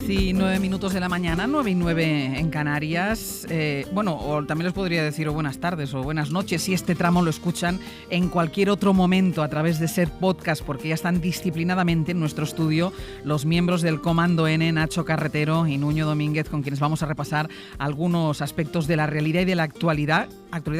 10:09 de la mañana, 9:09 en Canarias. O también les podría decir buenas tardes o buenas noches si este tramo lo escuchan en cualquier otro momento a través de Ser Podcast, porque ya están disciplinadamente en nuestro estudio los miembros del Comando N, Nacho Carretero y Nuño Domínguez, con quienes vamos a repasar algunos aspectos de la realidad y de la actualidad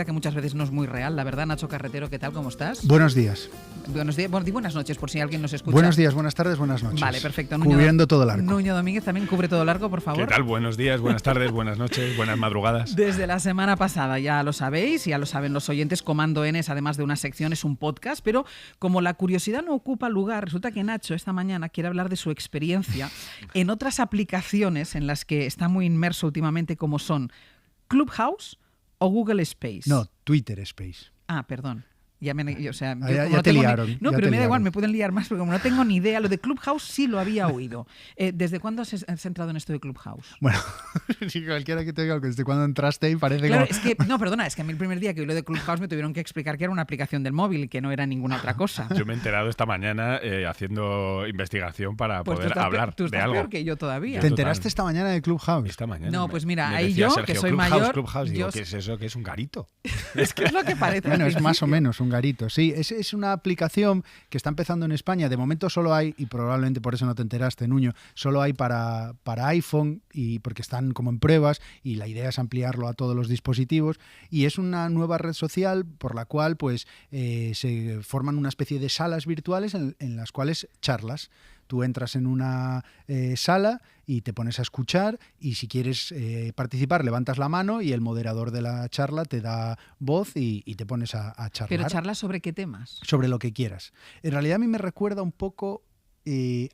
que muchas veces no es muy real, la verdad. Nacho Carretero, ¿qué tal? ¿Cómo estás? Buenos días. Buenos días, di buenas noches por si alguien nos escucha. Buenos días, buenas tardes, buenas noches. Vale, perfecto. Cubriendo todo largo. Nuño Domínguez también cubre todo largo, por favor. ¿Qué tal? Buenos días, buenas tardes, buenas noches, buenas madrugadas. Desde la semana pasada, ya lo sabéis, ya lo saben los oyentes, Comando N es, además de una sección, es un podcast, pero como la curiosidad no ocupa lugar, resulta que Nacho esta mañana quiere hablar de su experiencia en otras aplicaciones en las que está muy inmerso últimamente, como son Clubhouse o Google Space. No, Twitter Space. Ah, perdón. Ya te liaron. No, pero me da igual, me pueden liar más, porque como no tengo ni idea, lo de Clubhouse sí lo había oído. ¿Desde cuándo has entrado en esto de Clubhouse? Bueno, si cualquiera que te diga que desde cuándo entraste ahí parece claro, como... es que a mí el primer día que oí lo de Clubhouse me tuvieron que explicar que era una aplicación del móvil y que no era ninguna otra cosa. Yo me he enterado esta mañana haciendo investigación para poder hablar tú estás de algo. Peor que yo todavía. ¿Te enteraste esta mañana de Clubhouse? Esta mañana. No, pues mira, me ahí decía yo, Sergio, que soy Clubhouse, mayor... Clubhouse, digo, ¿qué es eso? ¿Qué es un garito? Es que es lo que parece. Bueno, es más o menos un garito, sí. Es una aplicación que está empezando en España. De momento solo hay, y probablemente por eso no te enteraste, Nuño, solo hay para iPhone, y porque están como en pruebas, y la idea es ampliarlo a todos los dispositivos. Y es una nueva red social por la cual pues se forman una especie de salas virtuales en las cuales charlas. Tú entras en una sala y te pones a escuchar, y si quieres participar levantas la mano y el moderador de la charla te da voz y te pones a charlar. ¿Pero charlas sobre qué temas? Sobre lo que quieras. En realidad a mí me recuerda un poco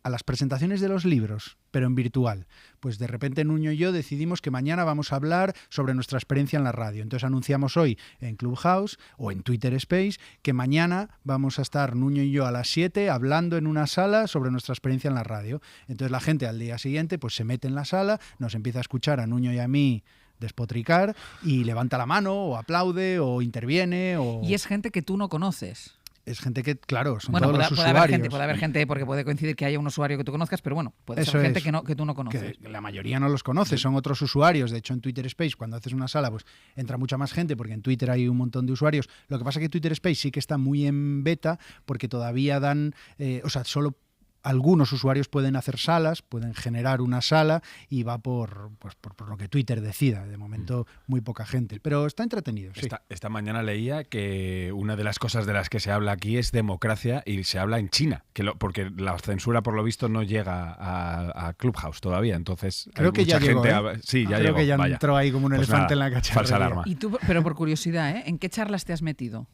a las presentaciones de los libros, pero en virtual. Pues de repente Nuño y yo decidimos que mañana vamos a hablar sobre nuestra experiencia en la radio. Entonces anunciamos hoy en Clubhouse o en Twitter Space que mañana vamos a estar Nuño y yo a las 7 hablando en una sala sobre nuestra experiencia en la radio. Entonces la gente al día siguiente pues se mete en la sala, nos empieza a escuchar a Nuño y a mí despotricar y levanta la mano o aplaude o interviene. Y es gente que tú no conoces. Es gente que, claro, son bueno, todos los usuarios. Puede haber gente, porque puede coincidir que haya un usuario que tú conozcas, pero bueno, puede ser gente que tú no conoces. Que la mayoría no los conoces, son otros usuarios. De hecho, en Twitter Space, cuando haces una sala, pues entra mucha más gente, porque en Twitter hay un montón de usuarios. Lo que pasa es que Twitter Space sí que está muy en beta, porque todavía dan, solo algunos usuarios pueden hacer salas, pueden generar una sala, y va por lo que Twitter decida. De momento, muy poca gente. Pero está entretenido, sí. Esta mañana leía que una de las cosas de las que se habla aquí es democracia, y se habla en China, porque la censura, por lo visto, no llega a Clubhouse todavía. Entonces, creo que ya llegó, Sí, ya creo llegó. que ya vaya. entró ahí como un elefante en la cacharrería. Falsa alarma. Y tú, pero por curiosidad, ¿en qué charlas te has metido?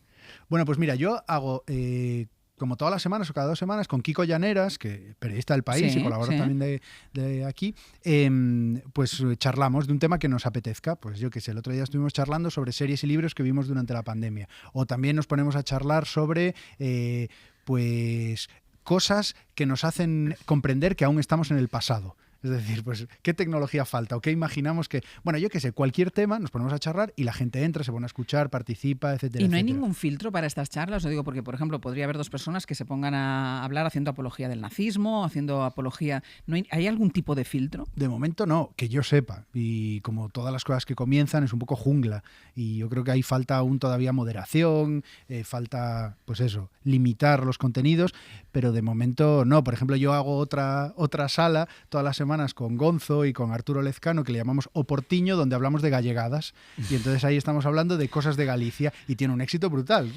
Bueno, pues mira, yo hago... como todas las semanas o cada 2 semanas, con Kiko Llaneras, que periodista del País, y colabora también de aquí, pues charlamos de un tema que nos apetezca. Pues yo qué sé, el otro día estuvimos charlando sobre series y libros que vimos durante la pandemia. O también nos ponemos a charlar sobre pues cosas que nos hacen comprender que aún estamos en el pasado. Es decir, pues, ¿qué tecnología falta? ¿O qué imaginamos que...? Bueno, yo qué sé, cualquier tema, nos ponemos a charlar y la gente entra, se pone a escuchar, participa, etcétera. ¿Y no hay etcétera. ningún filtro para estas charlas? Lo digo porque, por ejemplo, podría haber 2 personas que se pongan a hablar haciendo apología del nazismo, haciendo apología... ¿Hay algún tipo de filtro? De momento no, que yo sepa. Y como todas las cosas que comienzan, es un poco jungla. Y yo creo que ahí falta aún todavía moderación, falta, pues eso, limitar los contenidos, pero de momento no. Por ejemplo, yo hago otra sala todas las semanas con Gonzo y con Arturo Lezcano, que le llamamos O Portiño, donde hablamos de gallegadas, y entonces ahí estamos hablando de cosas de Galicia, y tiene un éxito brutal.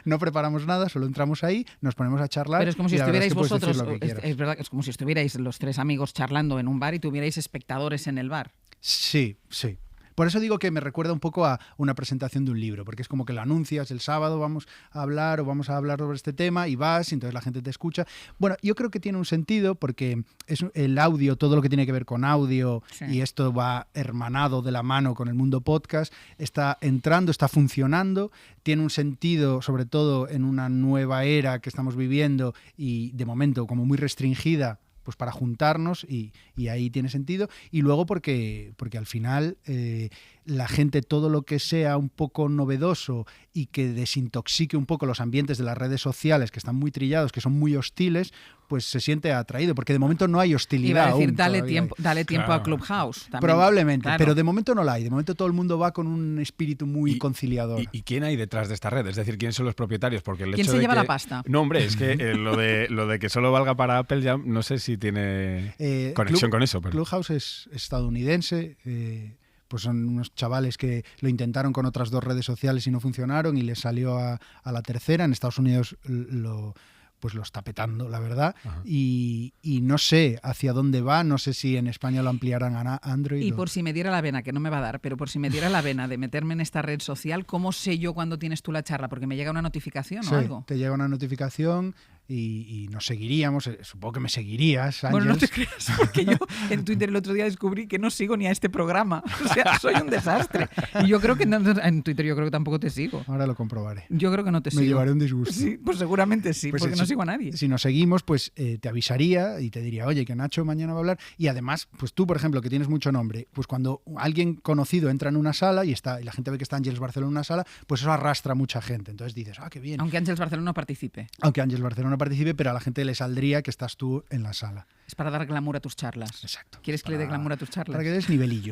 No preparamos nada, solo entramos ahí, nos ponemos a charlar. Pero es como si estuvierais vosotros, es verdad, es como si estuvierais los 3 amigos charlando en un bar y tuvierais espectadores en el bar. Sí, sí. Por eso digo que me recuerda un poco a una presentación de un libro, porque es como que lo anuncias, el sábado vamos a hablar sobre este tema, y vas, y entonces la gente te escucha. Bueno, yo creo que tiene un sentido, porque es el audio, todo lo que tiene que ver con audio, sí. Y esto va hermanado de la mano con el mundo podcast, está entrando, está funcionando, tiene un sentido, sobre todo en una nueva era que estamos viviendo, y de momento como muy restringida pues para juntarnos y ahí tiene sentido. Y luego porque al final la gente, todo lo que sea un poco novedoso y que desintoxique un poco los ambientes de las redes sociales, que están muy trillados, que son muy hostiles, pues se siente atraído, porque de momento no hay hostilidad. Iba a decir, aún, dale tiempo Claro. a Clubhouse. También. Probablemente, Claro. pero de momento no la hay. De momento todo el mundo va con un espíritu muy conciliador. ¿Y quién hay detrás de esta red? Es decir, ¿quiénes son los propietarios? Porque el ¿Quién hecho se de lleva que... la pasta? No, hombre, es que lo de que solo valga para Apple ya no sé si tiene conexión con eso. Pero... Clubhouse es estadounidense. Pues son unos chavales que lo intentaron con otras 2 redes sociales y no funcionaron y les salió a la tercera. En Estados Unidos pues lo está petando, la verdad. Y no sé hacia dónde va, no sé si en España lo ampliarán a Android. Y por si me diera la vena, que no me va a dar, pero por si me diera la vena de meterme en esta red social, ¿cómo sé yo cuando tienes tú la charla? Porque me llega una notificación Sí, o algo. te llega una notificación y nos seguiríamos. Supongo que me seguirías, Ángels. Bueno, no te creas, porque yo en Twitter el otro día descubrí que no sigo ni a este programa. O sea, soy un desastre. Y yo creo que en Twitter yo creo que tampoco te sigo. Ahora lo comprobaré. Yo creo que no te sigo. Me llevaré un disgusto. Sí, pues seguramente sí, Pues porque no sigo a nadie. Si nos seguimos, pues te avisaría y te diría, oye, que Nacho mañana va a hablar. Y además, pues tú, por ejemplo, que tienes mucho nombre, pues cuando alguien conocido entra en una sala y la gente ve que está Ángels Barcelona en una sala, pues eso arrastra a mucha gente. Entonces dices, qué bien. Aunque Ángels Barcelona no participe. Aunque Ángels Barcelona participe, pero a la gente le saldría que estás tú en la sala. Es para dar glamour a tus charlas. Exacto. ¿Quieres que le dé glamour a tus charlas? Para que des nivelillo.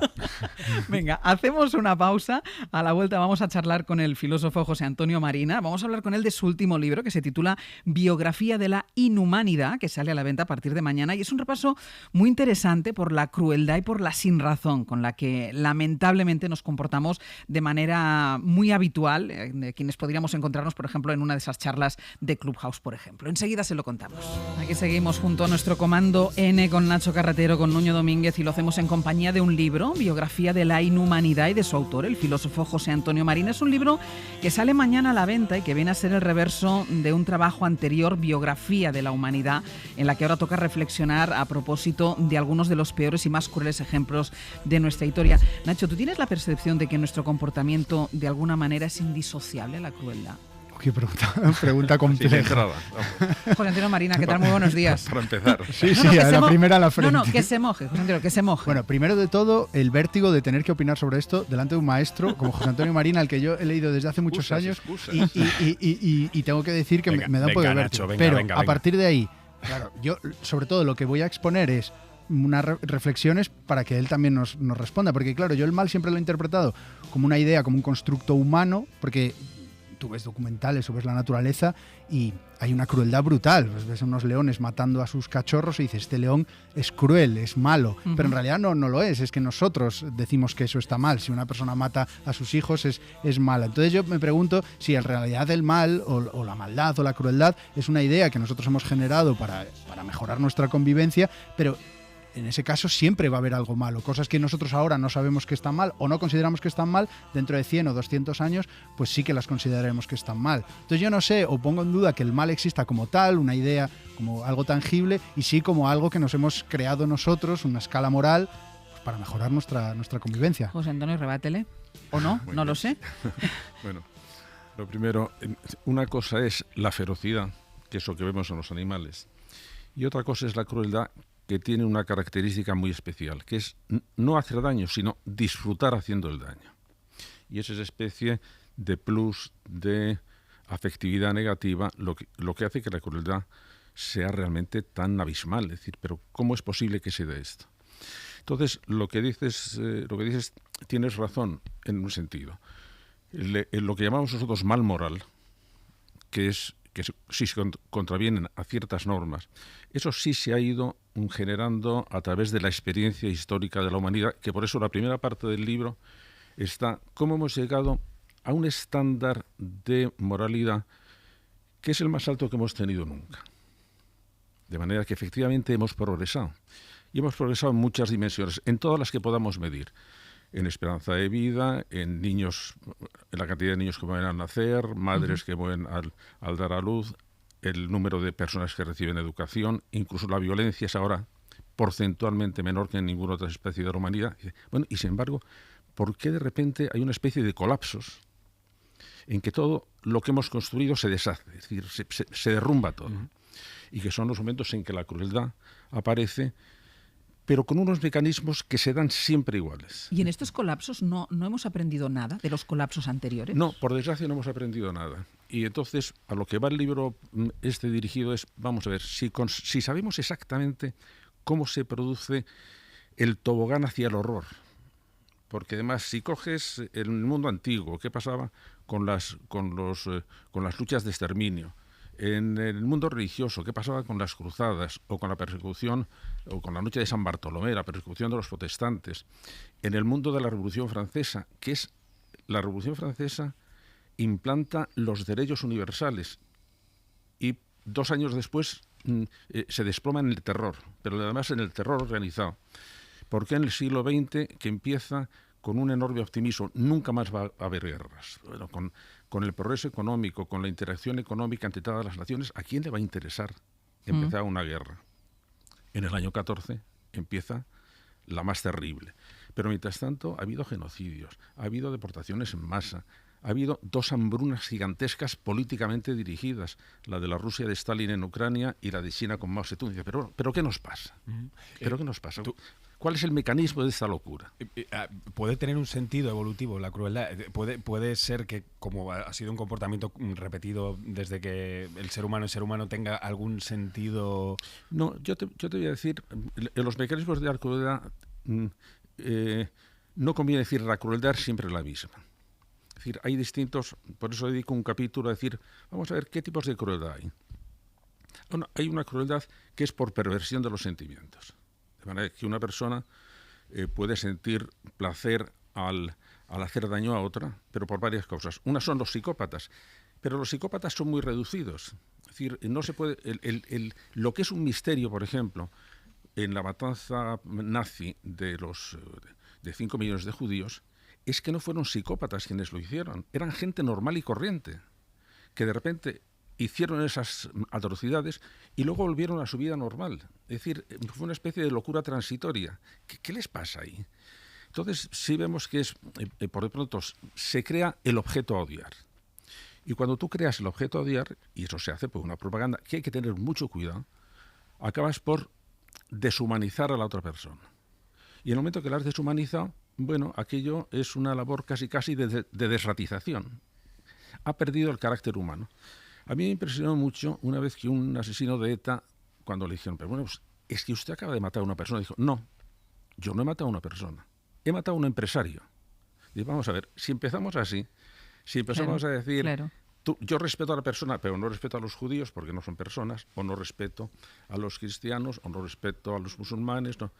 Venga, hacemos una pausa. A la vuelta vamos a charlar con el filósofo José Antonio Marina. Vamos a hablar con él de su último libro, que se titula Biografía de la Inhumanidad, que sale a la venta a partir de mañana. Y es un repaso muy interesante por la crueldad y por la sinrazón con la que lamentablemente nos comportamos de manera muy habitual, de quienes podríamos encontrarnos, por ejemplo, en una de esas charlas de Clubhouse, por ejemplo. Enseguida se lo contamos. Aquí seguimos junto a nuestro comando N con Nacho Carretero, con Nuño Domínguez, y lo hacemos en compañía de un libro, Biografía de la Inhumanidad, y de su autor, el filósofo José Antonio Marina. Es un libro que sale mañana a la venta y que viene a ser el reverso de un trabajo anterior, Biografía de la Humanidad, en la que ahora toca reflexionar a propósito de algunos de los peores y más crueles ejemplos de nuestra historia. Nacho, ¿tú tienes la percepción de que nuestro comportamiento de alguna manera es indisociable a la crueldad? Qué pregunta compleja. José Antonio Marina, ¿qué tal? Muy buenos días. Para empezar. Sí, a la primera a la frente. No, que se moje, José Antonio, que se moje. Bueno, primero de todo, el vértigo de tener que opinar sobre esto delante de un maestro como José Antonio Marina, al que yo he leído desde hace muchos años. Y tengo que decir que me da un poco de vértigo. Pero a partir de ahí, claro, yo sobre todo lo que voy a exponer es unas reflexiones para que él también nos responda. Porque claro, yo el mal siempre lo he interpretado como una idea, como un constructo humano, porque tú ves documentales o ves la naturaleza y hay una crueldad brutal. Pues ves unos leones matando a sus cachorros y dices, este león es cruel, es malo. Pero en realidad no lo es que nosotros decimos que eso está mal. Si una persona mata a sus hijos es mala. Entonces yo me pregunto si en realidad el mal o la maldad o la crueldad es una idea que nosotros hemos generado para mejorar nuestra convivencia, pero en ese caso siempre va a haber algo malo. Cosas que nosotros ahora no sabemos que están mal o no consideramos que están mal, dentro de 100 o 200 años, pues sí que las consideraremos que están mal. Entonces yo no sé, o pongo en duda que el mal exista como tal, una idea como algo tangible, y sí como algo que nos hemos creado nosotros, una escala moral, pues para mejorar nuestra convivencia. José Antonio, rebátele. ¿O no? No lo sé. Bueno, lo primero, una cosa es la ferocidad, que es lo que vemos en los animales, y otra cosa es la crueldad, que tiene una característica muy especial, que es no hacer daño, sino disfrutar haciendo el daño. Y es esa especie de plus de afectividad negativa lo que hace que la crueldad sea realmente tan abismal. Es decir, pero ¿cómo es posible que se dé esto? Entonces, lo que dices, tienes razón en un sentido. Lo que llamamos nosotros mal moral, que sí se contravienen a ciertas normas, eso sí se ha ido generando a través de la experiencia histórica de la humanidad, que por eso la primera parte del libro está cómo hemos llegado a un estándar de moralidad que es el más alto que hemos tenido nunca. De manera que efectivamente hemos progresado. Y hemos progresado en muchas dimensiones, en todas las que podamos medir. En esperanza de vida, en niños, en la cantidad de niños que mueren al nacer, madres que mueren al dar a luz, el número de personas que reciben educación, incluso la violencia es ahora porcentualmente menor que en ninguna otra especie de la humanidad. Bueno, y sin embargo, ¿por qué de repente hay una especie de colapsos en que todo lo que hemos construido se deshace? Es decir, se derrumba todo. Y que son los momentos en que la crueldad aparece, pero con unos mecanismos que se dan siempre iguales. ¿Y en estos colapsos no hemos aprendido nada de los colapsos anteriores? No, por desgracia no hemos aprendido nada. Y entonces, a lo que va el libro dirigido es, vamos a ver, si sabemos exactamente cómo se produce el tobogán hacia el horror. Porque además, si coges el mundo antiguo, ¿qué pasaba con las luchas de exterminio? En el mundo religioso, ¿qué pasaba con las cruzadas o con la persecución o con la noche de San Bartolomé, la persecución de los protestantes? En el mundo de la Revolución Francesa, que es la Revolución Francesa implanta los derechos universales y 2 años después se desploma en el terror, pero además en el terror organizado. Porque en el siglo XX, que empieza con un enorme optimismo, nunca más va a haber guerras. Bueno, con el progreso económico, con la interacción económica entre todas las naciones, ¿a quién le va a interesar empezar una guerra? En el año 14 empieza la más terrible. Pero mientras tanto ha habido genocidios, ha habido deportaciones en masa, ha habido 2 hambrunas gigantescas políticamente dirigidas, la de la Rusia de Stalin en Ucrania y la de China con Mao Zedong. ¿Pero qué nos pasa? ¿Pero qué nos pasa? ¿Cuál es el mecanismo de esta locura? Puede tener un sentido evolutivo la crueldad. Puede ser que, como ha sido un comportamiento repetido desde que el ser humano tenga algún sentido. No, yo te voy a decir, los mecanismos de la crueldad, no conviene decir la crueldad es siempre la misma. Es decir, hay distintos, por eso dedico un capítulo a decir, vamos a ver qué tipos de crueldad hay. Bueno, hay una crueldad que es por perversión de los sentimientos. De manera que una persona puede sentir placer al hacer daño a otra, pero por varias causas. Una son los psicópatas, pero los psicópatas son muy reducidos. Es decir, no se puede. Lo que es un misterio, por ejemplo, en la matanza nazi de 5 millones de judíos, es que no fueron psicópatas quienes lo hicieron, eran gente normal y corriente, que de repente hicieron esas atrocidades y luego volvieron a su vida normal. Es decir, fue una especie de locura transitoria. ¿Qué les pasa ahí? Entonces, sí vemos que por de pronto se crea el objeto a odiar. Y cuando tú creas el objeto a odiar, y eso se hace por una propaganda, que hay que tener mucho cuidado, acabas por deshumanizar a la otra persona. Y en el momento que la has deshumanizado, bueno, aquello es una labor casi de desratización. Ha perdido el carácter humano. A mí me impresionó mucho una vez que un asesino de ETA, cuando le dijeron, pero bueno, pues, es que usted acaba de matar a una persona, dijo, no, yo no he matado a una persona, he matado a un empresario. Y vamos a ver, si empezamos así, si empezamos a decir, yo respeto a la persona, pero no respeto a los judíos porque no son personas, o no respeto a los cristianos, o no respeto a los musulmanes, no.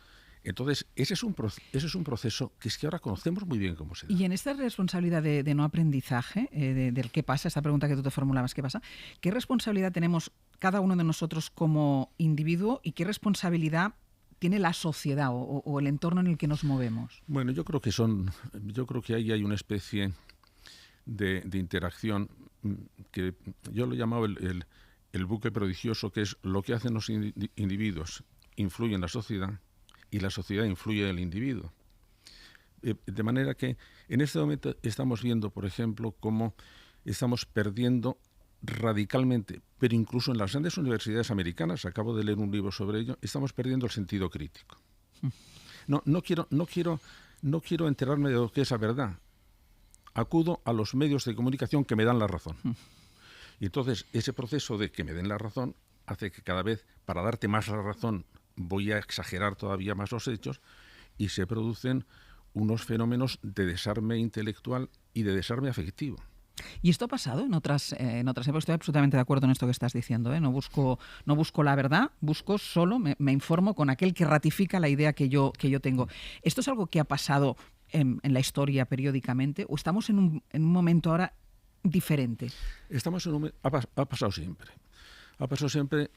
Entonces, ese es un proceso que es que ahora conocemos muy bien cómo se da. Y en esta responsabilidad de no aprendizaje, del qué pasa, esta pregunta que tú te formulabas, ¿qué pasa? ¿Qué responsabilidad tenemos cada uno de nosotros como individuo y qué responsabilidad tiene la sociedad o el entorno en el que nos movemos? Bueno, yo creo que ahí hay una especie de interacción que yo lo llamaba el bucle prodigioso, que es lo que hacen los individuos influye en la sociedad y la sociedad influye en el individuo. De manera que en este momento estamos viendo, por ejemplo, cómo estamos perdiendo radicalmente, pero incluso en las grandes universidades americanas, acabo de leer un libro sobre ello, estamos perdiendo el sentido crítico. No quiero enterarme de lo que es la verdad. Acudo a los medios de comunicación que me dan la razón. Y entonces ese proceso de que me den la razón hace que cada vez, para darte más la razón, voy a exagerar todavía más los hechos y se producen unos fenómenos de desarme intelectual y de desarme afectivo. ¿Y esto ha pasado en otras épocas? Estoy absolutamente de acuerdo en esto que estás diciendo, ¿eh? No busco la verdad, busco solo, me informo con aquel que ratifica la idea que yo tengo. ¿Esto es algo que ha pasado en la historia periódicamente o estamos en un momento ahora diferente? Ha pasado siempre,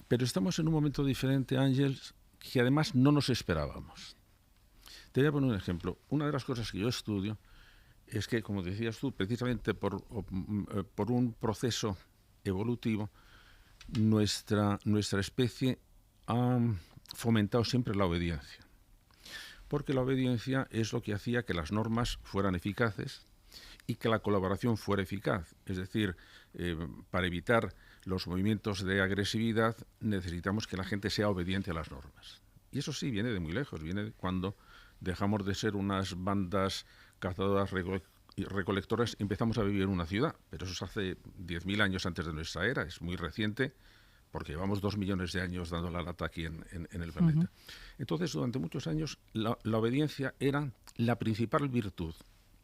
pero estamos en un momento diferente, Ángels, que además no nos esperábamos. Te voy a poner un ejemplo. Una de las cosas que yo estudio es que, como decías tú, precisamente por un proceso evolutivo, nuestra especie ha fomentado siempre la obediencia. Porque la obediencia es lo que hacía que las normas fueran eficaces y que la colaboración fuera eficaz. Es decir, para evitar los movimientos de agresividad, necesitamos que la gente sea obediente a las normas. Y eso sí, viene de muy lejos, viene de cuando dejamos de ser unas bandas cazadoras y recolectoras, empezamos a vivir en una ciudad, pero eso es hace 10.000 años antes de nuestra era, es muy reciente, porque llevamos 2 millones de años dando la lata aquí en el planeta. Entonces, durante muchos años, la obediencia era la principal virtud,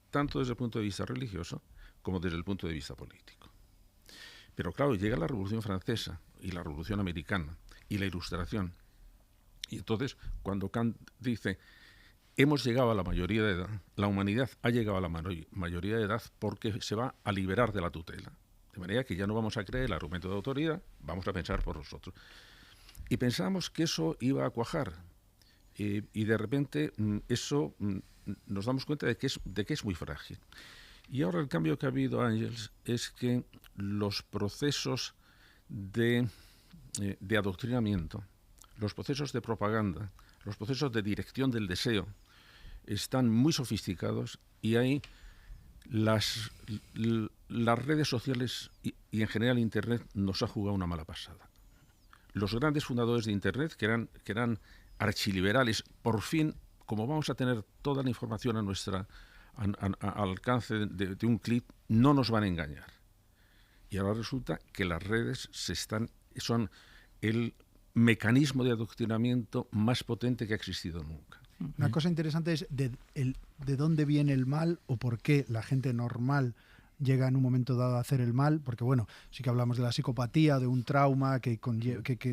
tanto desde el punto de vista religioso como desde el punto de vista político. Pero claro, llega la Revolución Francesa y la Revolución Americana y la Ilustración. Y entonces, cuando Kant dice, hemos llegado a la mayoría de edad, la humanidad ha llegado a la mayoría de edad porque se va a liberar de la tutela. De manera que ya no vamos a creer el argumento de autoridad, vamos a pensar por nosotros. Y pensamos que eso iba a cuajar. Y de repente eso nos damos cuenta de que es muy frágil. Y ahora el cambio que ha habido, Ángels, es que los procesos de adoctrinamiento, los procesos de propaganda, los procesos de dirección del deseo están muy sofisticados y hay las redes sociales y en general Internet nos ha jugado una mala pasada. Los grandes fundadores de Internet, que eran archiliberales, por fin, como vamos a tener toda la información al alcance de un clic, no nos van a engañar. Y ahora resulta que las redes son el mecanismo de adoctrinamiento más potente que ha existido nunca. Una cosa interesante es de dónde viene el mal o por qué la gente normal llega en un momento dado a hacer el mal, porque bueno, sí que hablamos de la psicopatía, de un trauma que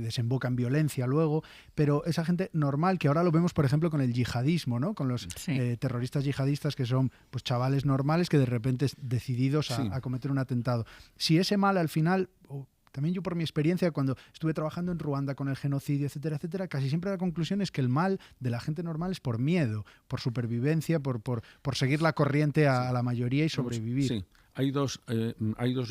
desemboca en violencia luego, pero esa gente normal, que ahora lo vemos por ejemplo con el yihadismo, ¿no? Con los terroristas yihadistas que son pues chavales normales que de repente decididos a cometer un atentado. Si ese mal al final... También yo por mi experiencia, cuando estuve trabajando en Ruanda con el genocidio, etcétera, etcétera, casi siempre la conclusión es que el mal de la gente normal es por miedo, por supervivencia, por seguir la corriente a la mayoría y sobrevivir. Sí, hay dos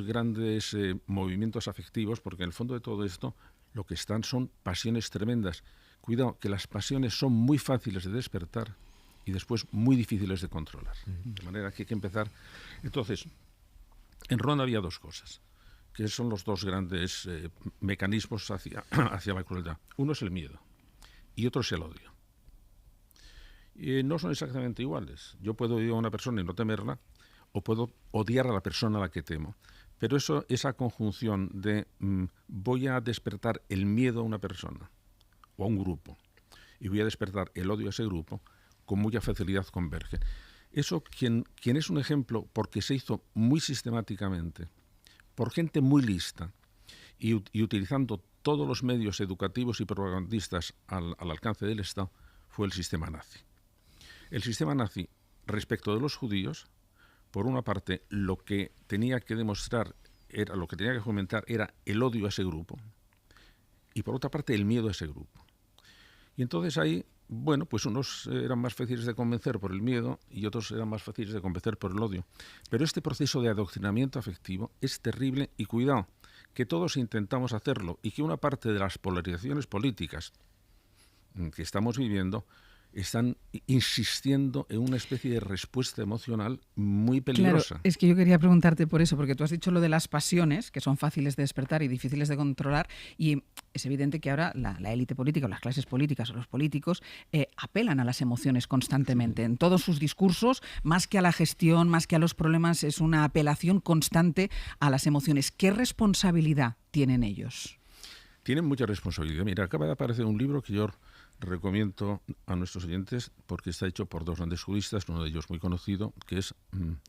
grandes movimientos afectivos, porque en el fondo de todo esto lo que están son pasiones tremendas. Cuidado, que las pasiones son muy fáciles de despertar y después muy difíciles de controlar. De manera que hay que empezar. Entonces, en Ruanda había dos cosas, que son los dos grandes mecanismos hacia la crueldad. Uno es el miedo y otro es el odio. No son exactamente iguales. Yo puedo odiar a una persona y no temerla, o puedo odiar a la persona a la que temo. Pero esa conjunción de voy a despertar el miedo a una persona o a un grupo y voy a despertar el odio a ese grupo, con mucha facilidad converge. Eso, quien es un ejemplo, porque se hizo muy sistemáticamente, por gente muy lista y utilizando todos los medios educativos y propagandistas al alcance del Estado, fue el sistema nazi. El sistema nazi, respecto de los judíos, por una parte, lo que tenía que demostrar, lo que tenía que fomentar era el odio a ese grupo, y por otra parte, el miedo a ese grupo. Y entonces ahí, bueno, pues unos eran más fáciles de convencer por el miedo y otros eran más fáciles de convencer por el odio. Pero este proceso de adoctrinamiento afectivo es terrible y cuidado, que todos intentamos hacerlo y que una parte de las polarizaciones políticas que estamos viviendo están insistiendo en una especie de respuesta emocional muy peligrosa. Claro, es que yo quería preguntarte por eso, porque tú has dicho lo de las pasiones, que son fáciles de despertar y difíciles de controlar, y es evidente que ahora la élite política, o las clases políticas o los políticos apelan a las emociones constantemente. En todos sus discursos, más que a la gestión, más que a los problemas, es una apelación constante a las emociones. ¿Qué responsabilidad tienen ellos? Tienen mucha responsabilidad. Mira, acaba de aparecer un libro que yo recomiendo a nuestros oyentes porque está hecho por dos grandes juristas, uno de ellos muy conocido, que es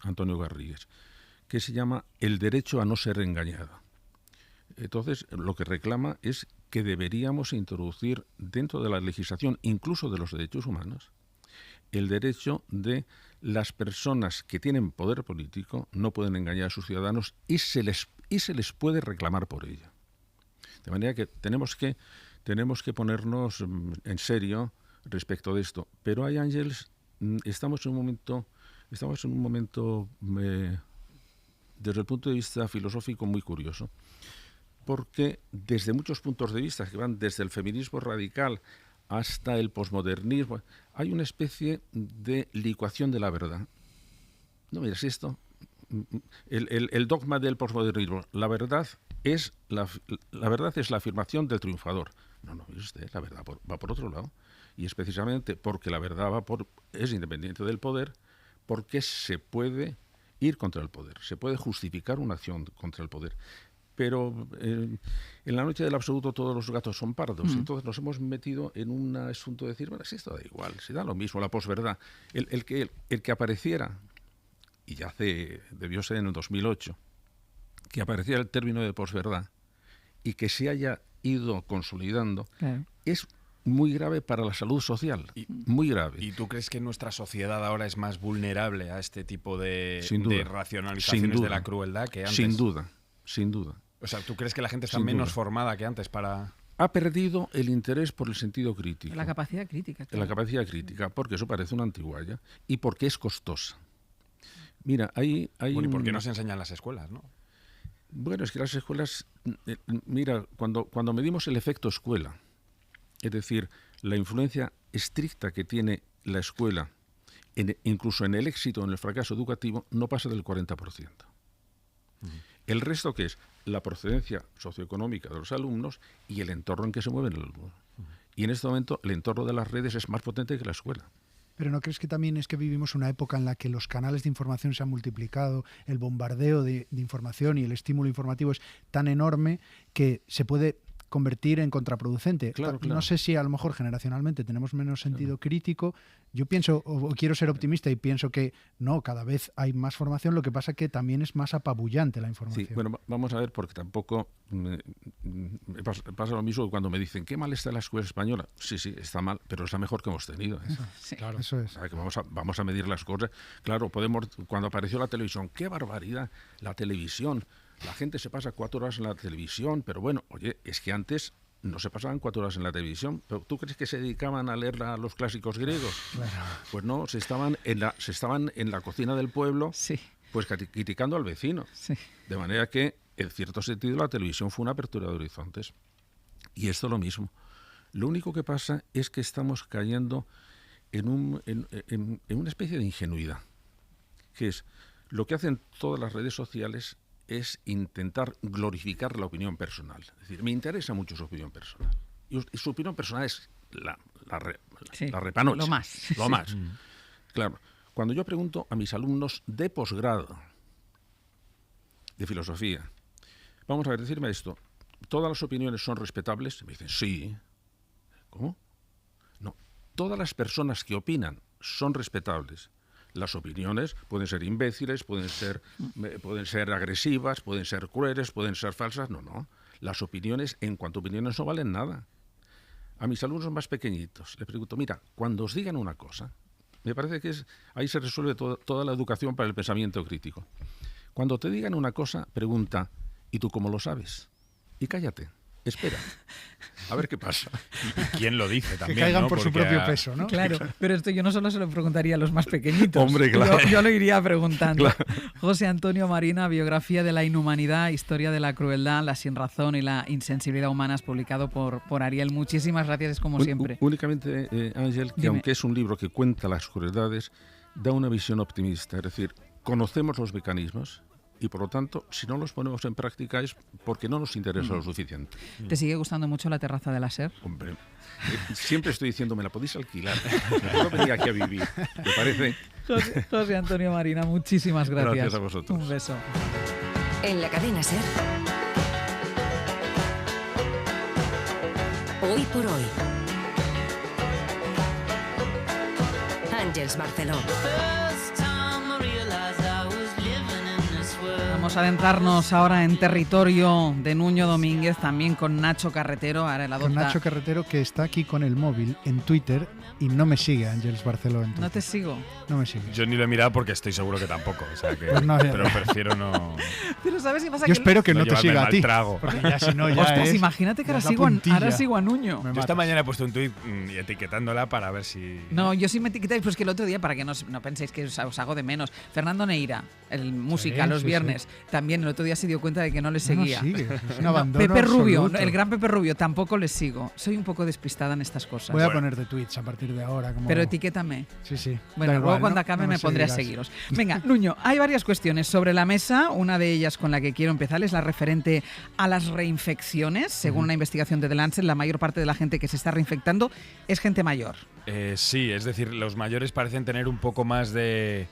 Antonio Garrigues, que se llama El derecho a no ser engañado. Entonces, lo que reclama es que deberíamos introducir dentro de la legislación, incluso de los derechos humanos, el derecho de las personas que tienen poder político no pueden engañar a sus ciudadanos y se les puede reclamar por ello. De manera que tenemos que ponernos en serio respecto de esto. Pero hay, Ángels, estamos en un momento desde el punto de vista filosófico muy curioso, porque desde muchos puntos de vista, que van desde el feminismo radical hasta el posmodernismo, hay una especie de licuación de la verdad. ¿No miras esto? El dogma del posmodernismo. La verdad la verdad es la afirmación del triunfador. No, mire usted, la verdad va por otro lado. Y es precisamente porque la verdad es independiente del poder, porque se puede ir contra el poder, se puede justificar una acción contra el poder. Pero en la noche del absoluto todos los gatos son pardos. Entonces nos hemos metido en un asunto de decir, bueno, si esto da igual, si da lo mismo, la posverdad. El que apareciera, y ya debió ser en el 2008, que apareciera el término de posverdad y que se haya ido consolidando, claro, es muy grave para la salud social, muy grave. ¿Y tú crees que nuestra sociedad ahora es más vulnerable a este tipo de racionalizaciones Sin duda. de la crueldad que antes? Sin duda. O sea, ¿tú crees que la gente está Sin menos duda. formada que antes para...? Ha perdido el interés por el sentido crítico. la capacidad crítica. La capacidad crítica, porque eso parece una antigualla y porque es costosa. Mira, hay Bueno, ¿y por qué no se enseña en las escuelas, no? Bueno, es que las escuelas... mira, cuando medimos el efecto escuela, es decir, la influencia estricta que tiene la escuela, incluso en el éxito o en el fracaso educativo, no pasa del 40%. El resto, que es la procedencia socioeconómica de los alumnos y el entorno en que se mueven los alumnos. Y en este momento el entorno de las redes es más potente que la escuela. Pero ¿no crees que también es que vivimos una época en la que los canales de información se han multiplicado, el bombardeo de información y el estímulo informativo es tan enorme que se puede convertir en contraproducente? Claro. No sé si a lo mejor generacionalmente tenemos menos sentido crítico. Yo pienso, o quiero ser optimista y pienso que no, cada vez hay más formación, lo que pasa que también es más apabullante la información. Sí, bueno, vamos a ver, porque tampoco me pasa lo mismo cuando me dicen, ¿qué mal está la escuela española? Sí, está mal, pero es la mejor que hemos tenido. Sí. Claro. Eso es. O sea, que vamos a medir las cosas. Claro, cuando apareció la televisión, ¡qué barbaridad! La televisión. La gente se pasa 4 horas en la televisión, pero bueno, oye, es que antes no se pasaban 4 horas en la televisión. ¿Pero tú crees que se dedicaban a leer los clásicos griegos? Claro. Pues no, se estaban en la cocina del pueblo, Sí, pues criticando al vecino. sí. De manera que, en cierto sentido, la televisión fue una apertura de horizontes. Y esto lo mismo. Lo único que pasa es que estamos cayendo en una especie de ingenuidad, que es lo que hacen todas las redes sociales es intentar glorificar la opinión personal. Es decir, me interesa mucho su opinión personal. Y su opinión personal es la repanocha. Lo más. Lo más. Claro. Cuando yo pregunto a mis alumnos de posgrado de filosofía, vamos a ver, decirme esto, ¿todas las opiniones son respetables? Me dicen, sí. ¿Cómo? No. Todas las personas que opinan son respetables. Las opiniones pueden ser imbéciles, pueden ser agresivas, pueden ser crueles, pueden ser falsas. No. Las opiniones, en cuanto a opiniones, no valen nada. A mis alumnos más pequeñitos les pregunto, mira, cuando os digan una cosa, me parece que ahí se resuelve toda la educación para el pensamiento crítico. Cuando te digan una cosa, pregunta, ¿y tú cómo lo sabes? Y cállate. Espera, a ver qué pasa. ¿Y quién lo dice también? Que caigan ¿no? por su Porque propio peso, ¿no? Claro, pero esto yo no solo se lo preguntaría a los más pequeñitos. Hombre, claro. Yo lo iría preguntando. Claro. José Antonio Marina, Biografía de la inhumanidad, Historia de la crueldad, la sinrazón y la insensibilidad humanas, publicado por Ariel. Muchísimas gracias, como siempre. Únicamente, Ángel, que Dime. aunque es un libro que cuenta las crueldades, da una visión optimista. Es decir, conocemos los mecanismos y, por lo tanto, si no los ponemos en práctica es porque no nos interesa lo suficiente. ¿Te sigue gustando mucho la terraza de la SER? Hombre, siempre estoy diciendo, me la podéis alquilar. No venía aquí a vivir. ¿Te parece? José Antonio Marina, muchísimas gracias. Gracias a vosotros. Un beso. En la cadena SER. Hoy por hoy. Àngels Barceló. Vamos a adentrarnos ahora en territorio de Nuño Domínguez, también con Nacho Carretero. Ahora el Con adopta... Nacho Carretero, que está aquí con el móvil en Twitter y no me sigue Àngels Barceló en Twitter. No te sigo. No me sigue. Yo ni lo he mirado porque estoy seguro que tampoco. O sea que, Pues no, pero prefiero no. Pero ¿sabes qué pasa? Yo espero que no te llevarme siga a mal ti. trago. Porque ya si no, ya Ostras, es... imagínate que ya ahora es la sigo, puntilla. ahora sigo a Nuño. Me Yo matas. esta mañana he puesto un tuit y etiquetándola para ver si... No, yo sí me etiquetáis, pues que el otro día, para que no penséis que os hago de menos, Fernando Neira, el música, Sí, los sí, viernes, también el otro día se dio cuenta de que no le seguía. No, es un abandono Pepe Rubio, absoluto. el gran Pepe Rubio, tampoco le sigo. Soy un poco despistada en estas cosas. Voy a ponerte tweets a partir de ahora. Como... Pero etiquétame. Sí. Bueno, Da luego igual, cuando ¿no? acabe No me pondré a seguirás. seguiros. Venga, Nuño, hay varias cuestiones sobre la mesa. Una de ellas con la que quiero empezar es la referente a las reinfecciones. Según una investigación de The Lancet, la mayor parte de la gente que se está reinfectando es gente mayor. Sí, es decir, los mayores parecen tener un poco más de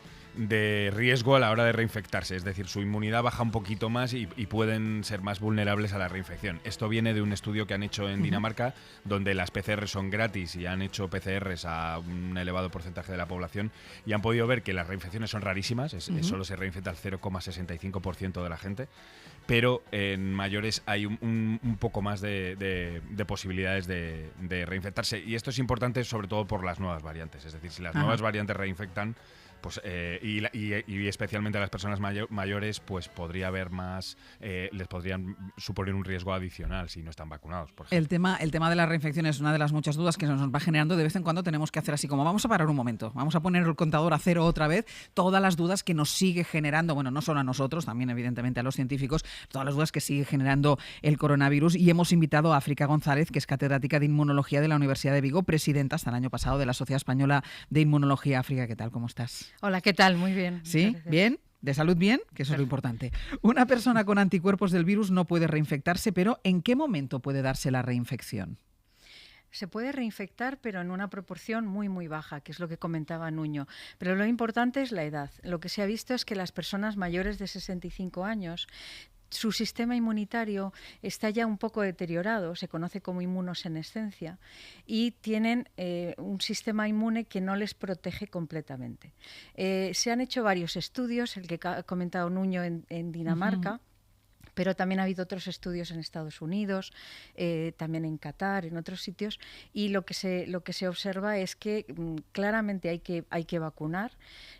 riesgo a la hora de reinfectarse, es decir, su inmunidad baja un poquito más y pueden ser más vulnerables a la reinfección. Esto viene de un estudio que han hecho en Dinamarca, donde las PCR son gratis y han hecho PCRs a un elevado porcentaje de la población y han podido ver que las reinfecciones son rarísimas, solo se reinfecta el 0,65% de la gente, pero en mayores hay un poco más de posibilidades de reinfectarse. Y esto es importante sobre todo por las nuevas variantes, es decir, si las nuevas variantes reinfectan, pues y especialmente a las personas mayores, pues podría haber más, les podrían suponer un riesgo adicional si no están vacunados, por ejemplo. El tema de la reinfección es una de las muchas dudas que nos va generando. De vez en cuando tenemos que hacer así como vamos a parar un momento, vamos a poner el contador a cero otra vez, todas las dudas que nos sigue generando, bueno, no solo a nosotros, también evidentemente a los científicos, todas las dudas que sigue generando el coronavirus, y hemos invitado a África González, que es catedrática de Inmunología de la Universidad de Vigo, presidenta hasta el año pasado de la Sociedad Española de Inmunología. África, ¿qué tal? ¿Cómo estás? Hola, ¿qué tal? Muy bien. ¿Sí? ¿Bien? ¿De salud bien? Que eso es lo importante. Una persona con anticuerpos del virus no puede reinfectarse, pero ¿en qué momento puede darse la reinfección? Se puede reinfectar, pero en una proporción muy, muy baja, que es lo que comentaba Nuño. Pero lo importante es la edad. Lo que se ha visto es que las personas mayores de 65 años, su sistema inmunitario está ya un poco deteriorado, se conoce como inmunosenescencia, y tienen un sistema inmune que no les protege completamente. Se han hecho varios estudios, el que ha comentado Nuño en Dinamarca, pero también ha habido otros estudios en Estados Unidos, también en Qatar, en otros sitios, y lo que se observa es que claramente hay que vacunar.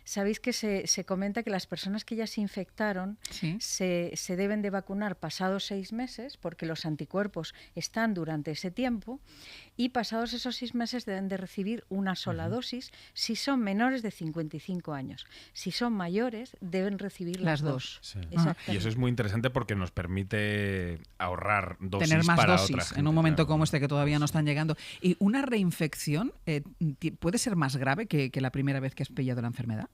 Sabéis que se comenta que las personas que ya se infectaron se deben de vacunar pasados 6 meses, porque los anticuerpos están durante ese tiempo, y pasados esos 6 meses deben de recibir una sola dosis si son menores de 55 años. Si son mayores, deben recibir las dos. Sí. Y eso es muy interesante porque nos permite ahorrar dosis, tener más para dosis otra gente, en un momento claro, como este que todavía no están llegando. ¿Y una reinfección puede ser más grave que la primera vez que has pillado la enfermedad?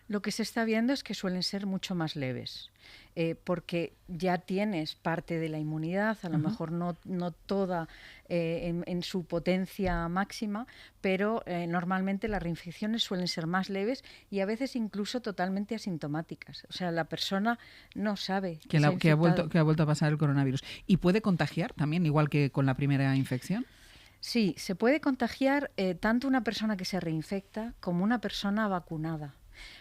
Lo que se está viendo es que suelen ser mucho más leves, porque ya tienes parte de la inmunidad, a lo mejor no toda en su potencia máxima, pero normalmente las reinfecciones suelen ser más leves y a veces incluso totalmente asintomáticas. O sea, la persona no sabe que ha vuelto a pasar el coronavirus. ¿Y puede contagiar también, igual que con la primera infección? Sí, se puede contagiar tanto una persona que se reinfecta como una persona vacunada.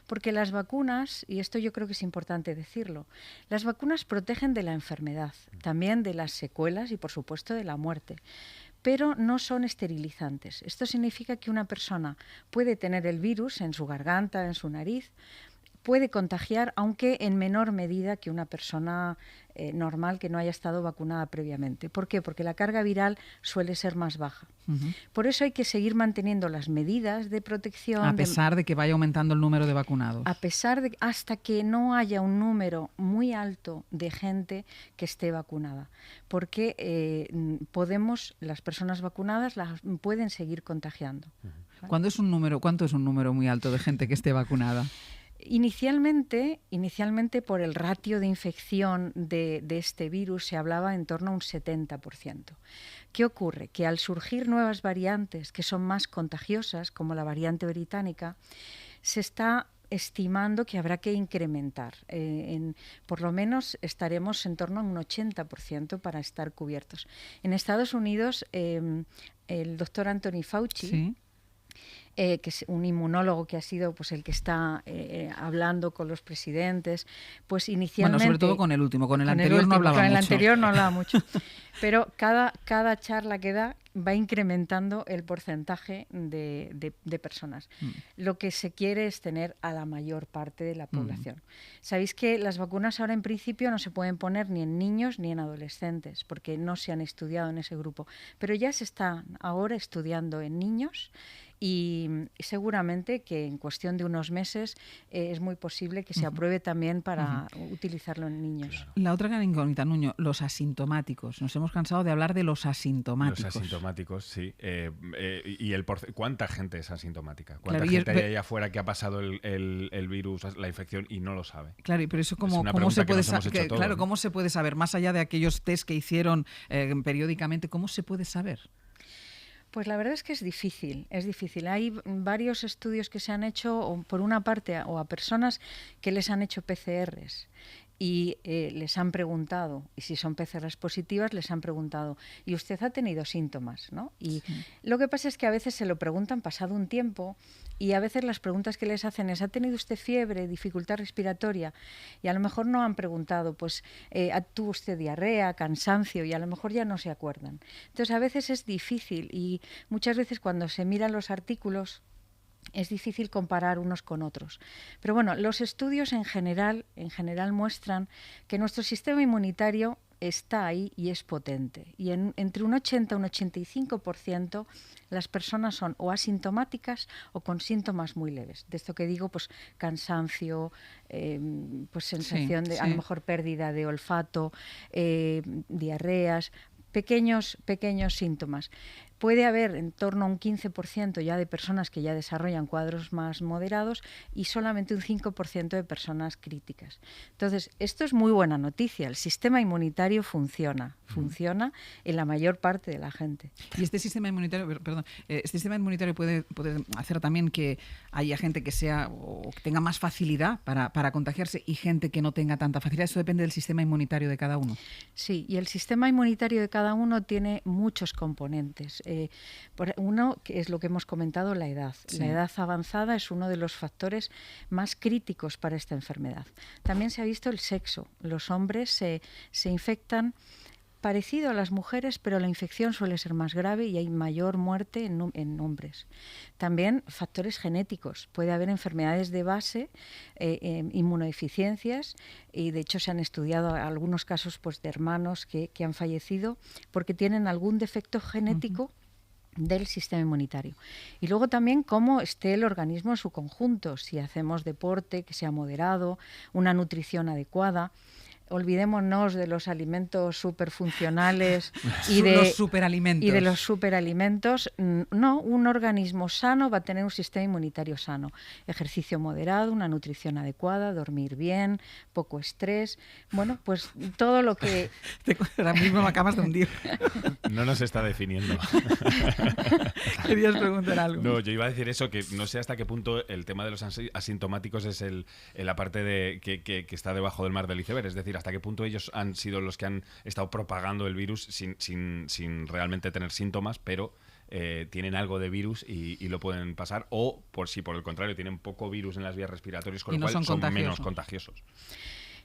Porque las vacunas, y esto yo creo que es importante decirlo, las vacunas protegen de la enfermedad, también de las secuelas y por supuesto de la muerte, pero no son esterilizantes. Esto significa que una persona puede tener el virus en su garganta, en su nariz, puede contagiar, aunque en menor medida que una persona normal que no haya estado vacunada previamente. ¿Por qué? Porque la carga viral suele ser más baja. Por eso hay que seguir manteniendo las medidas de protección. A pesar de que vaya aumentando el número de vacunados. A pesar de hasta que no haya un número muy alto de gente que esté vacunada. Porque las personas vacunadas las pueden seguir contagiando. ¿Cuánto es un número muy alto de gente que esté vacunada? Inicialmente, por el ratio de infección de este virus se hablaba en torno a un 70%. ¿Qué ocurre? Que al surgir nuevas variantes que son más contagiosas, como la variante británica, se está estimando que habrá que incrementar. Por lo menos estaremos en torno a un 80% para estar cubiertos. En Estados Unidos, el doctor Anthony Fauci, ¿sí?, que es un inmunólogo que ha sido pues el que está hablando con los presidentes, pues inicialmente... Bueno, sobre todo con el último, con el anterior no hablaba mucho. Con el anterior no hablaba mucho, pero cada charla que da va incrementando el porcentaje de personas. Lo que se quiere es tener a la mayor parte de la población. Sabéis que las vacunas ahora en principio no se pueden poner ni en niños ni en adolescentes, porque no se han estudiado en ese grupo, pero ya se están ahora estudiando en niños y seguramente que en cuestión de unos meses es muy posible que se apruebe también para utilizarlo en niños. La otra gran incógnita, Nuño, los asintomáticos. Nos hemos cansado de hablar de los asintomáticos. Los asintomáticos, sí. Y ¿cuánta gente es asintomática? ¿Cuánta Claro, gente hay allá afuera que ha pasado el virus, la infección y no lo sabe? Claro, pero eso Es una cómo se pregunta que puede nos hemos hecho todos, claro, ¿no? ¿cómo se puede saber? Más allá de aquellos test que hicieron periódicamente, ¿cómo se puede saber? Pues la verdad es que es difícil, es difícil. Hay varios estudios que se han hecho, o por una parte, o a personas que les han hecho PCRs y les han preguntado, y si son PCRs positivas, les han preguntado, ¿y usted ha tenido síntomas? ¿No? Y lo que pasa es que a veces se lo preguntan pasado un tiempo, y a veces las preguntas que les hacen es, ¿ha tenido usted fiebre, dificultad respiratoria? Y a lo mejor no han preguntado, pues, ¿tuvo usted diarrea, cansancio? Y a lo mejor ya no se acuerdan. Entonces, a veces es difícil, y muchas veces cuando se miran los artículos, es difícil comparar unos con otros. Pero bueno, los estudios en general muestran que nuestro sistema inmunitario está ahí y es potente. Y entre un 80 y un 85% las personas son o asintomáticas o con síntomas muy leves. De esto que digo, pues cansancio, pues sensación de a lo mejor pérdida de olfato, diarreas, pequeños síntomas. Puede haber en torno a un 15% ya de personas que ya desarrollan cuadros más moderados y solamente un 5% de personas críticas. Entonces, esto es muy buena noticia. El sistema inmunitario funciona en la mayor parte de la gente. Y este sistema inmunitario, puede hacer también que haya gente que sea o que tenga más facilidad para contagiarse y gente que no tenga tanta facilidad. Eso depende del sistema inmunitario de cada uno. Sí, y el sistema inmunitario de cada uno tiene muchos componentes. Uno, que es lo que hemos comentado, la edad. Sí. La edad avanzada es uno de los factores más críticos para esta enfermedad. También se ha visto el sexo. Los hombres se parecido a las mujeres, pero la infección suele ser más grave y hay mayor muerte en hombres. También factores genéticos. Puede haber enfermedades de base, inmunodeficiencias, y de hecho se han estudiado algunos casos pues, de hermanos que han fallecido porque tienen algún defecto genético del sistema inmunitario. Y luego también cómo esté el organismo en su conjunto, si hacemos deporte que sea moderado, una nutrición adecuada. Olvidémonos de los alimentos superfuncionales y de los superalimentos. No, un organismo sano va a tener un sistema inmunitario sano. Ejercicio moderado, una nutrición adecuada, dormir bien, poco estrés. Bueno, pues todo lo que... Ahora mismo me acabas de hundir. No nos está definiendo. ¿Querías preguntar algo? No, yo iba a decir eso, que no sé hasta qué punto el tema de los asintomáticos es la parte de que está debajo del mar del iceberg. Es decir, hasta qué punto ellos han sido los que han estado propagando el virus sin realmente tener síntomas, pero tienen algo de virus y lo pueden pasar, o por el contrario tienen poco virus en las vías respiratorias, con lo cual son menos contagiosos.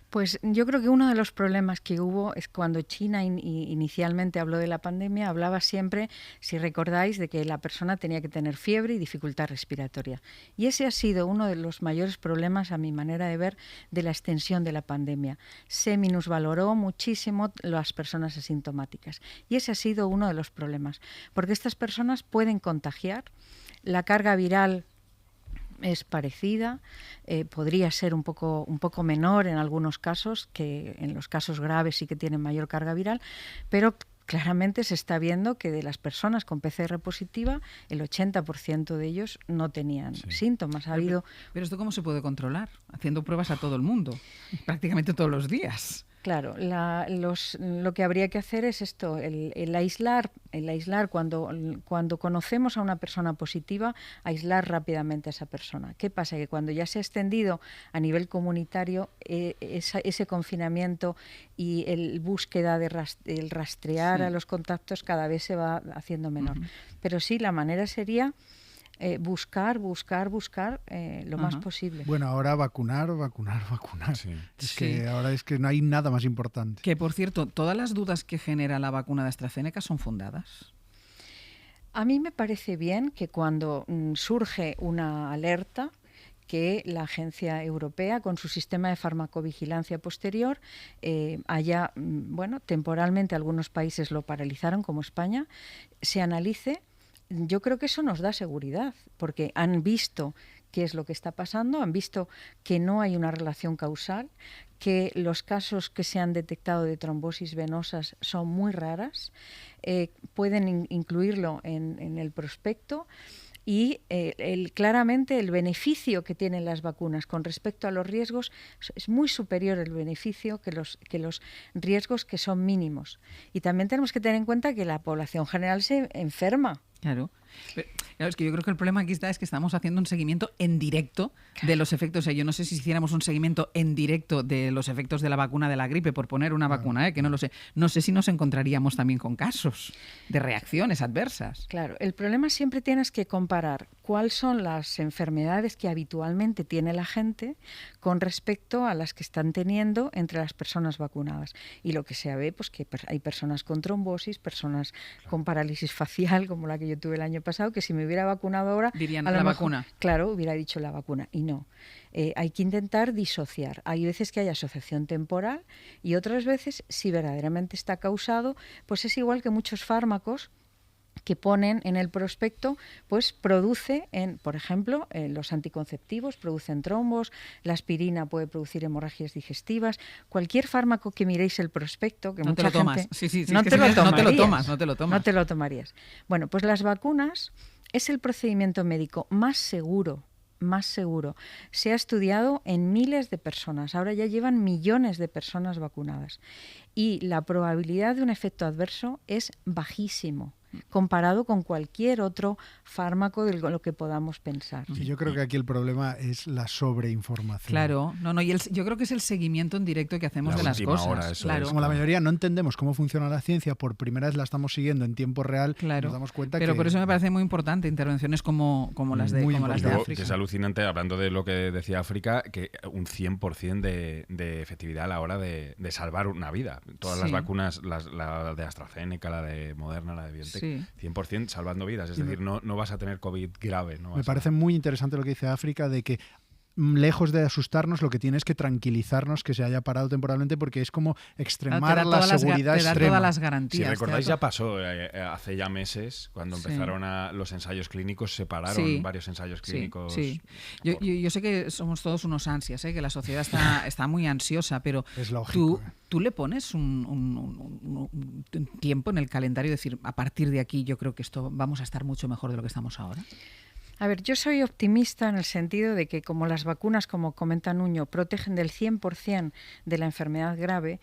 Pues yo creo que uno de los problemas que hubo es cuando China inicialmente habló de la pandemia, hablaba siempre, si recordáis, de que la persona tenía que tener fiebre y dificultad respiratoria. Y ese ha sido uno de los mayores problemas, a mi manera de ver, de la extensión de la pandemia. Se minusvaloró muchísimo las personas asintomáticas. Y ese ha sido uno de los problemas, porque estas personas pueden contagiar, la carga viral es parecida, podría ser un poco menor en algunos casos, que en los casos graves sí que tienen mayor carga viral, pero claramente se está viendo que de las personas con PCR positiva, el 80% de ellos no tenían síntomas. Pero ¿esto cómo se puede controlar? Haciendo pruebas a todo el mundo, prácticamente todos los días. Claro, lo que habría que hacer es esto, el aislar cuando conocemos a una persona positiva, aislar rápidamente a esa persona. ¿Qué pasa? Que cuando ya se ha extendido a nivel comunitario ese confinamiento y el búsqueda el rastrear a los contactos cada vez se va haciendo menor. Pero sí, la manera sería buscar lo más posible. Bueno, ahora vacunar. Sí. Ahora es que no hay nada más importante. Que, por cierto, ¿todas las dudas que genera la vacuna de AstraZeneca son fundadas? A mí me parece bien que cuando surge una alerta, que la Agencia Europea, con su sistema de farmacovigilancia posterior, temporalmente algunos países lo paralizaron, como España, se analice yo creo que eso nos da seguridad, porque han visto qué es lo que está pasando, han visto que no hay una relación causal, que los casos que se han detectado de trombosis venosas son muy raras, pueden incluirlo en el prospecto. Y claramente el beneficio que tienen las vacunas con respecto a los riesgos es muy superior el beneficio que los riesgos que son mínimos. Y también tenemos que tener en cuenta que la población general se enferma. Claro. Claro, es que yo creo que el problema aquí es que estamos haciendo un seguimiento en directo de los efectos. O sea, yo no sé si hiciéramos un seguimiento en directo de los efectos de la vacuna de la gripe, por poner una vacuna, que no lo sé. No sé si nos encontraríamos también con casos de reacciones adversas. Claro, el problema siempre tienes que comparar cuáles son las enfermedades que habitualmente tiene la gente con respecto a las que están teniendo entre las personas vacunadas. Y lo que se ve, pues que hay personas con trombosis, personas con parálisis facial, como la que yo tuve el año pasado, que si me hubiera vacunado ahora, dirían a lo la mejor, vacuna. Claro, hubiera dicho la vacuna, y no. Hay que intentar disociar. Hay veces que hay asociación temporal y otras veces, si verdaderamente está causado, pues es igual que muchos fármacos que ponen en el prospecto, pues produce, por ejemplo, los anticonceptivos producen trombos, la aspirina puede producir hemorragias digestivas, cualquier fármaco que miréis el prospecto, que no mucha te lo tomas. gente Sí, no te lo tomarías. No te lo tomarías. Bueno, pues las vacunas es el procedimiento médico más seguro. Se ha estudiado en miles de personas, ahora ya llevan millones de personas vacunadas y la probabilidad de un efecto adverso es bajísimo comparado con cualquier otro fármaco de lo que podamos pensar. Sí, yo creo que aquí el problema es la sobreinformación. Claro, yo creo que es el seguimiento en directo que hacemos de las cosas. Hora, claro. Como la mayoría no entendemos cómo funciona la ciencia, por primera vez la estamos siguiendo en tiempo real, claro. Nos damos cuenta Pero que... por eso me parece muy importante intervenciones como las de África. Que es alucinante, hablando de lo que decía África, que un 100% de efectividad a la hora de salvar una vida. Todas las vacunas, la de AstraZeneca, la de Moderna, la de BioNTech, 100% salvando vidas. Es decir, no vas a tener COVID grave. Me parece muy interesante lo que dice África, de que lejos de asustarnos, lo que tiene es que tranquilizarnos que se haya parado temporalmente, porque es como extremar la seguridad extrema. Te da todas las garantías. Si recordáis, ya pasó hace ya meses, cuando empezaron los ensayos clínicos, se pararon varios ensayos clínicos. Sí. Yo sé que somos todos unos ansias, que la sociedad está muy ansiosa, pero es lógico, tú le pones un tiempo en el calendario, decir, a partir de aquí yo creo que esto vamos a estar mucho mejor de lo que estamos ahora. A ver, yo soy optimista en el sentido de que como las vacunas, como comenta Nuño, protegen del 100% de la enfermedad grave,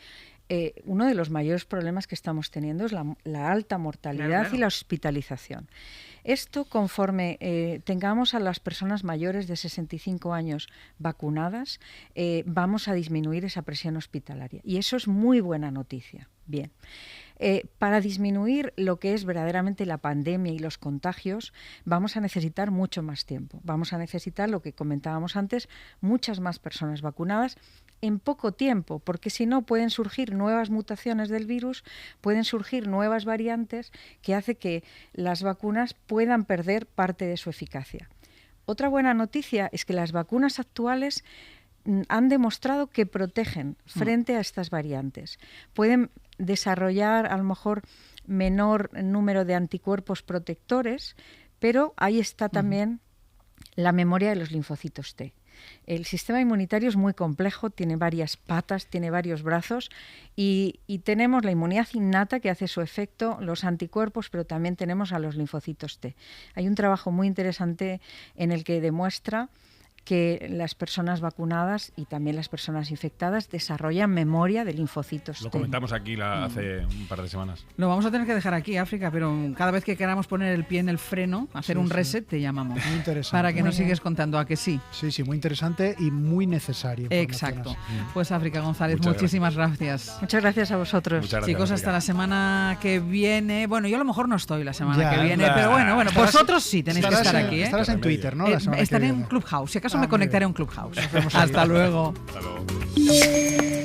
uno de los mayores problemas que estamos teniendo es la alta mortalidad y la hospitalización. Esto, conforme tengamos a las personas mayores de 65 años vacunadas, vamos a disminuir esa presión hospitalaria. Y eso es muy buena noticia. Bien. Para disminuir lo que es verdaderamente la pandemia y los contagios, vamos a necesitar mucho más tiempo. Vamos a necesitar, lo que comentábamos antes, muchas más personas vacunadas en poco tiempo, porque si no pueden surgir nuevas mutaciones del virus, pueden surgir nuevas variantes que hace que las vacunas puedan perder parte de su eficacia. Otra buena noticia es que las vacunas actuales han demostrado que protegen frente a estas variantes. Pueden desarrollar a lo mejor menor número de anticuerpos protectores, pero ahí está también la memoria de los linfocitos T. El sistema inmunitario es muy complejo, tiene varias patas, tiene varios brazos y tenemos la inmunidad innata que hace su efecto, los anticuerpos, pero también tenemos a los linfocitos T. Hay un trabajo muy interesante en el que demuestra que las personas vacunadas y también las personas infectadas desarrollan memoria de linfocitos T. Lo comentamos aquí hace un par de semanas. Lo vamos a tener que dejar aquí, África, pero cada vez que queramos poner el pie en el freno, hacer un reset, te llamamos. Muy interesante. Para que Muy nos bien. sigues contando, ¿a que sí? Sí, muy interesante y muy necesario. Exacto. Pues África González, muchísimas gracias. Muchas gracias a vosotros. Muchas gracias, Chicos, África. hasta la semana que viene. Bueno, yo a lo mejor no estoy la semana Ya, que viene, ya. pero bueno, vosotros sí tenéis que estar aquí. Estarás en Twitter, ¿no? La semana que Estaré en viene. un Clubhouse. Si acaso Ah, me muy conectaré a bien. un Clubhouse. Nos vemos ahí. Hasta luego. Hasta luego.